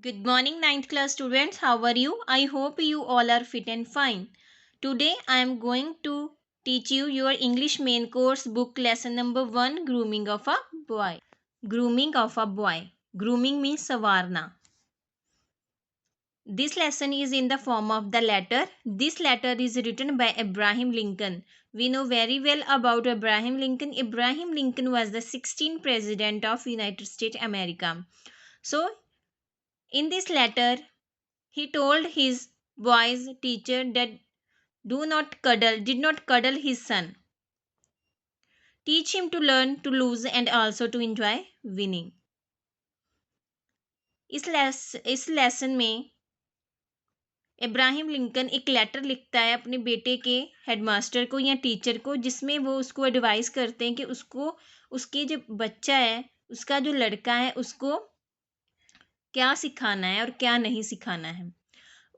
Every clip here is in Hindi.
Good morning, ninth class students. How are you? I hope you all are fit and fine. Today I am going to teach you your English main course book lesson number 1, Grooming of a Boy. Grooming of a Boy. Grooming means savarna. This lesson is in the form of the letter. This letter is written by Abraham Lincoln. We know very well about Abraham Lincoln. Abraham Lincoln was the 16th president of United States America. So in this letter he told his boy's teacher that did not cuddle his son. Teach him to learn to lose and also to enjoy winning. इस लेसन में इब्राहिम लिंकन एक लेटर लिखता है अपने बेटे के हेडमास्टर को या टीचर को, जिसमें वो उसको एडवाइस करते हैं कि उसको उसके जो बच्चा है, उसका जो लड़का है, उसको क्या सिखाना है और क्या नहीं सिखाना है.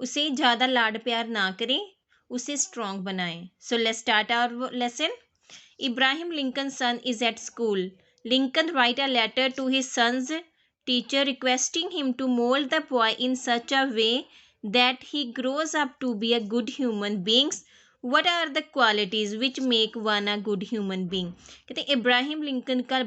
उसे ज़्यादा लाड प्यार ना करें, उसे स्ट्रॉन्ग बनाएं. So let's start our lesson. Ibrahim Lincoln's son is at school. Lincoln write a letter to his son's teacher requesting him to mold the boy in such a way that he grows up to be a good human being. What are the qualities which make one a good human being? कहते हैं इब्राहिम लिंकन का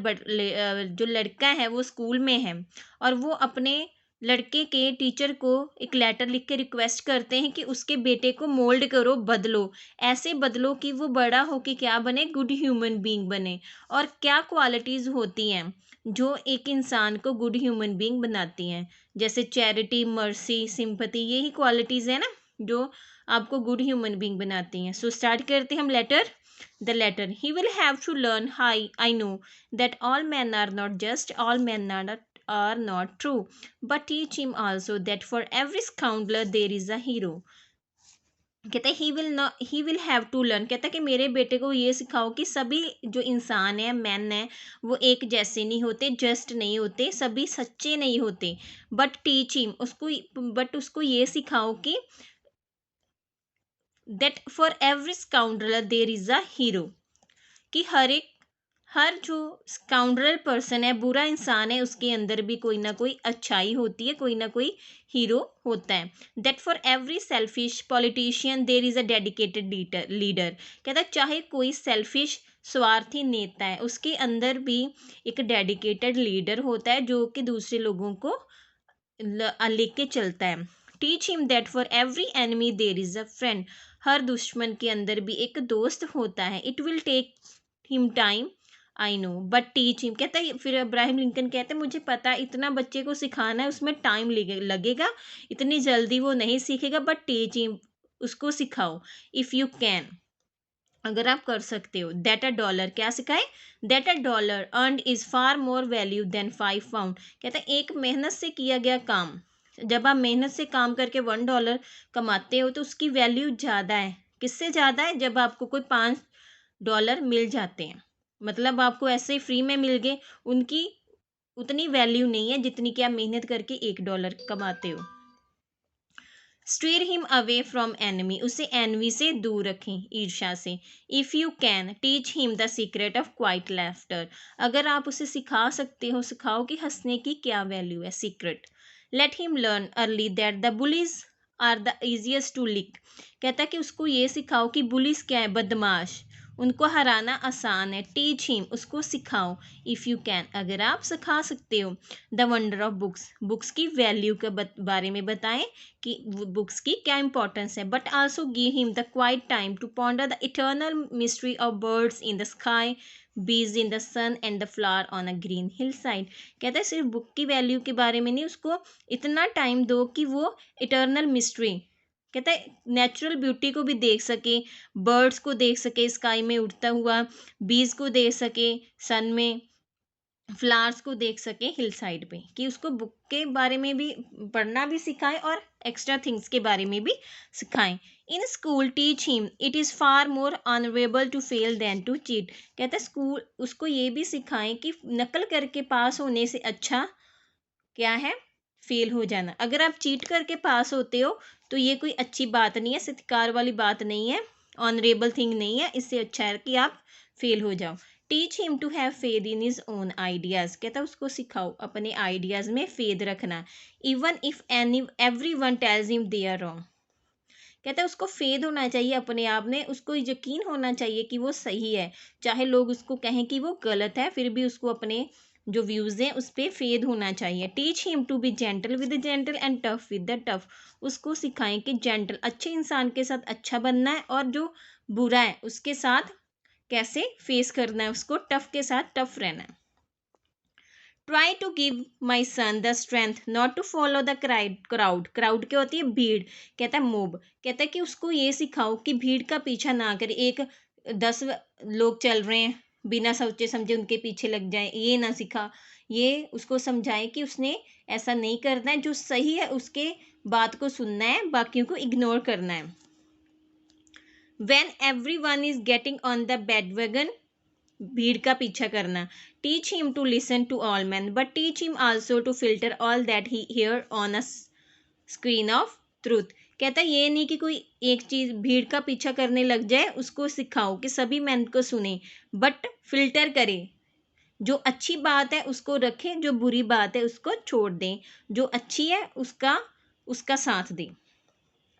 जो लड़का है वो स्कूल में है और वो अपने लड़के के टीचर को एक लेटर लिख के रिक्वेस्ट करते हैं कि उसके बेटे को मोल्ड करो, बदलो, ऐसे बदलो कि वो बड़ा होके क्या बने, गुड ह्यूमन बीइंग बने. और क्या क्वालिटीज़ होती हैं जो एक इंसान को गुड ह्यूमन बीइंग बनाती हैं, जैसे चैरिटी, मर्सी, सिंपैथी, यही क्वालिटीज़ है ना जो आपको गुड ह्यूमन बीइंग बनाती हैं. सो स्टार्ट करते हैं हम letter. The letter. He will have to learn. Hi, I know that all men are not just, all men are not true, but teach him also that for every scoundrel there is a hero. कहते हैं he will have to learn. कहता है कि मेरे बेटे को ये सिखाओ कि सभी जो इंसान है, मैन है, वो एक जैसे नहीं होते, जस्ट नहीं होते, सभी सच्चे नहीं होते. बट टीच हिम, उसको ये सिखाओ कि that for every scoundrel there is a hero, कि हर जो स्काउंड्रल पर्सन है, बुरा इंसान है, उसके अंदर भी कोई ना कोई अच्छाई होती है, कोई ना कोई हीरो होता है. That for every selfish politician there is a dedicated leader. कहता है चाहे कोई सेल्फिश स्वार्थी नेता है, उसके अंदर भी एक डेडिकेटेड लीडर होता है जो कि दूसरे लोगों को लेके चलता है. Teach him that for every enemy there is a friend. हर दुश्मन के अंदर भी एक दोस्त होता है. It will take him time, I know, but teach him. कहता है फिर अब्राहम लिंकन कहते हैं मुझे पता है इतना बच्चे को सिखाना है, उसमें टाइम लगेगा, इतनी जल्दी वो नहीं सीखेगा, बट टीच हिम, उसको सिखाओ. इफ़ यू कैन, अगर आप कर सकते हो. दैट अ डॉलर, क्या सिखाए, that a dollar earned is far more value than 5 pound. कहते हैं एक मेहनत से किया गया काम, जब आप मेहनत से काम करके $1 कमाते हो तो उसकी वैल्यू ज़्यादा है. किससे ज़्यादा है, जब आपको कोई $5 मिल जाते हैं, मतलब आपको ऐसे ही फ्री में मिल गए, उनकी उतनी वैल्यू नहीं है जितनी कि आप मेहनत करके $1 कमाते हो. Steer him away from enemy, उसे एनवी से दूर रखें, ईर्ष्या से. If you can teach him the secret of quiet laughter, अगर आप उसे सिखा सकते हो, सिखाओ कि हंसने की क्या वैल्यू है, secret. Let him learn early that the bullies are the easiest to lick. कहता है कि उसको ये सिखाओ कि बुलीज क्या है, बदमाश, उनको हराना आसान है. टीच हिम, उसको सिखाओ. इफ़ यू कैन, अगर आप सिखा सकते हो. The wonder of books, books की वैल्यू के बारे में बताएं कि बुक्स की क्या इंपॉर्टेंस है. But also give him the quiet time to ponder the eternal mystery of birds in the sky, bees in the sun and the flower on a green hill side. कहता है सिर्फ बुक की वैल्यू के बारे में नहीं, उसको इतना टाइम दो कि वो इटर्नल मिस्ट्री, कहता है नेचुरल ब्यूटी को भी देख सके, बर्ड्स को देख सके स्काई में उड़ता हुआ, बीज को देख सके सन में, फ्लावर्स को देख सके हिल साइड पे, कि उसको बुक के बारे में भी पढ़ना भी सिखाएं और एक्स्ट्रा थिंग्स के बारे में भी सिखाएं. In school teach him it is far more honourable to fail than to cheat. कहता है स्कूल उसको ये भी सिखाएं कि नकल करके पास होने से अच्छा क्या है, फेल हो जाना. अगर आप चीट करके पास होते हो तो ये कोई अच्छी बात नहीं है, सत्कार वाली बात नहीं है, ऑनरेबल थिंग नहीं है. इससे अच्छा है कि आप फेल हो जाओ. Teach him to have faith in his own ideas, कहता है उसको सिखाओ अपने आइडियाज में फेथ रखना, even if any everyone tells him they are wrong, कहता है उसको फेथ होना चाहिए अपने आप में, उसको यकीन होना चाहिए कि वो सही है, चाहे लोग उसको कहें कि वो गलत है, फिर भी उसको अपने जो व्यूज़ हैं उस पर फेथ होना चाहिए। Teach him to be gentle with the gentle and tough with the tough, उसको सिखाएं कि जेंटल अच्छे इंसान के साथ अच्छा बनना है और जो बुरा है उसके साथ कैसे फेस करना है, उसको टफ के साथ टफ रहना है। Try to give my son the strength not to follow the crowd, crowd क्या होती है, भीड़, कहता है मोब, कहता है कि उसको ये सिखाओ कि भीड़ का पीछा ना करे, एक 10 लोग चल रहे हैं बिना सोचे समझे उनके पीछे लग जाए, ये ना सिखा, ये उसको समझाए कि उसने ऐसा नहीं करना है, जो सही है उसके बात को सुनना है, बाकियों को इग्नोर करना है। When everyone is getting on the bandwagon, भीड़ का पीछा करना, teach him to listen to all man but teach him also to filter all that he hear on a screen of truth, कहता है ये नहीं कि कोई एक चीज भीड़ का पीछा करने लग जाए, उसको सिखाओ कि सभी मैन को सुने बट फिल्टर करे, जो अच्छी बात है उसको रखें, जो बुरी बात है उसको छोड़ दें, जो अच्छी है उसका उसका साथ दें,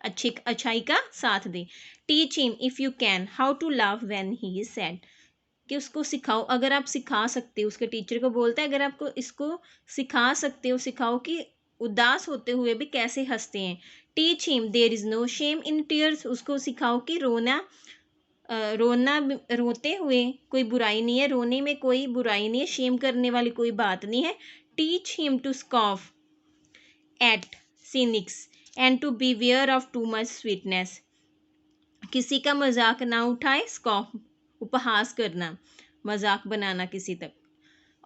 अच्छाई का साथ दे। Teach him if you can how to laugh when he is sad, कि उसको सिखाओ, अगर आप सिखा सकते हो, उसके टीचर को बोलता है अगर आपको इसको सिखा सकते हो, सिखाओ कि उदास होते हुए भी कैसे हंसते हैं। Teach him there is no shame in tears, उसको सिखाओ कि रोना रोते हुए कोई बुराई नहीं है, रोने में कोई बुराई नहीं है, शेम करने वाली कोई बात नहीं है। Teach him to scoff at cynics and to beware of too much sweetness, किसी का मजाक ना उठाए, स्कॉफ उपहास करना, मजाक बनाना किसी तक,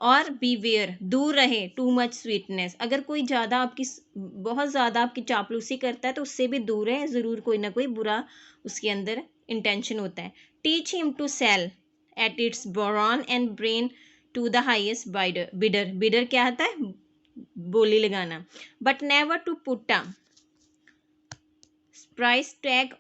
और बीवेयर दूर रहे टू मच स्वीटनेस, अगर कोई ज़्यादा आपकी बहुत ज़्यादा आपकी चापलूसी करता है तो उससे भी दूर है, ज़रूर कोई ना कोई बुरा उसके अंदर इंटेंशन होता है। Teach him to sell at its brawn and brain to the highest bidder, bidder क्या होता है, बोली लगाना, but never to put a price tag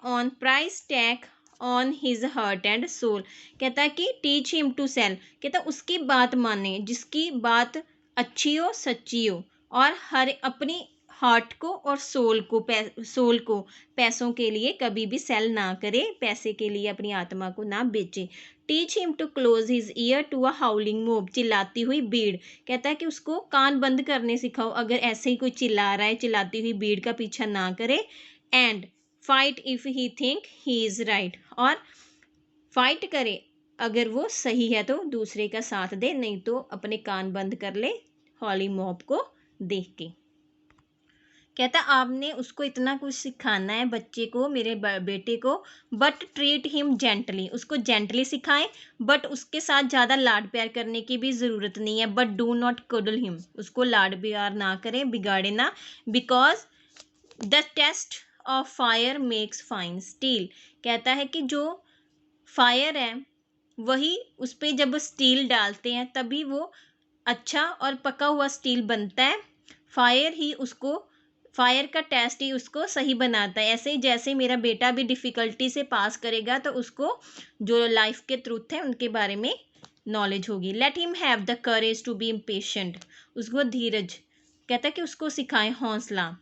on his heart and soul, कहता है कि टीच हिम टू सेल, कहता है उसकी बात माने जिसकी बात अच्छी हो, सच्ची हो, और हर अपनी हार्ट को और सोल को पैसों के लिए कभी भी सेल ना करे, पैसे के लिए अपनी आत्मा को ना बेचे। Teach him to close his ear to a howling mob, चिल्लाती हुई भीड़, कहता है कि उसको कान बंद करने सिखाओ, अगर ऐसे ही कोई चिल्ला रहा है, चिल्लाती हुई भीड़ का पीछा ना करे। And fight if he think he is right, और फाइट करे अगर वो सही है तो दूसरे का साथ दे, नहीं तो अपने कान बंद कर ले हॉली मॉब को देख के। कहता आपने उसको इतना कुछ सिखाना है बच्चे को, मेरे बेटे को, बट ट्रीट हिम जेंटली, उसको जेंटली सिखाएं, बट उसके साथ ज़्यादा लाड प्यार करने की भी ज़रूरत नहीं है, but do not cuddle him, उसको लाड प्यार ना करें, बिगाड़े ना, because the test of fire makes fine steel, कहता है कि जो फायर है वही उस पर जब स्टील डालते हैं तभी वो अच्छा और पका हुआ स्टील बनता है, फायर ही उसको, फायर का टेस्ट ही उसको सही बनाता है। ऐसे ही जैसे मेरा बेटा भी डिफ़िकल्टी से पास करेगा तो उसको जो लाइफ के ट्रूथ हैं उनके बारे में नॉलेज होगी। Let him have the courage to be impatient, उसको धीरज, कहता है कि उसको सिखाएं हौसला,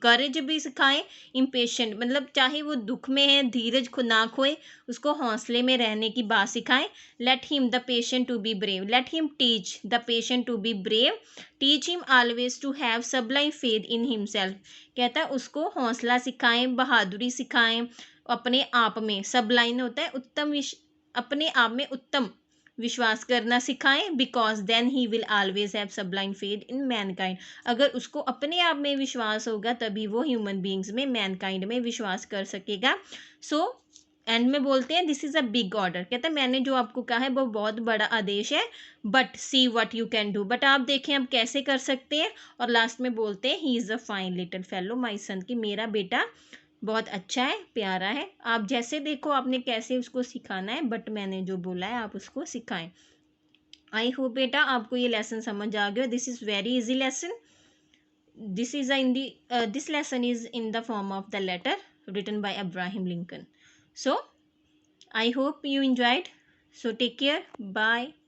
करेज भी सिखाएं, इम्पेशेंट मतलब चाहे वो दुख में है धीरज को ना खोए, उसको हौसले में रहने की बात सिखाएं। Let him the patient to be brave, let him teach the patient to be brave, teach him always to have sublime faith in himself, कहता है उसको हौसला सिखाएं, बहादुरी सिखाएं, अपने आप में, सबलाइन होता है उत्तम, अपने आप में उत्तम विश्वास करना सिखाएं, because then he will always have sublime faith in mankind, अगर उसको अपने आप में विश्वास होगा तभी वो ह्यूमन बींग्स में, मैनकाइंड में विश्वास कर सकेगा। सो एंड में बोलते हैं this is a big order, कहता है मैंने जो आपको कहा है वो बहुत बड़ा आदेश है, but see what you can do, but आप देखें आप कैसे कर सकते हैं। और लास्ट में बोलते हैं he is a fine little fellow my son, कि मेरा बेटा बहुत अच्छा है, प्यारा है, आप जैसे देखो आपने कैसे उसको सिखाना है, बट मैंने जो बोला है आप उसको सिखाएं। आई होप बेटा आपको ये लेसन समझ आ गया, this is very easy lesson, this is in the this lesson is in the form of the letter written by Abraham Lincoln. So I hope you enjoyed. So take care. Bye.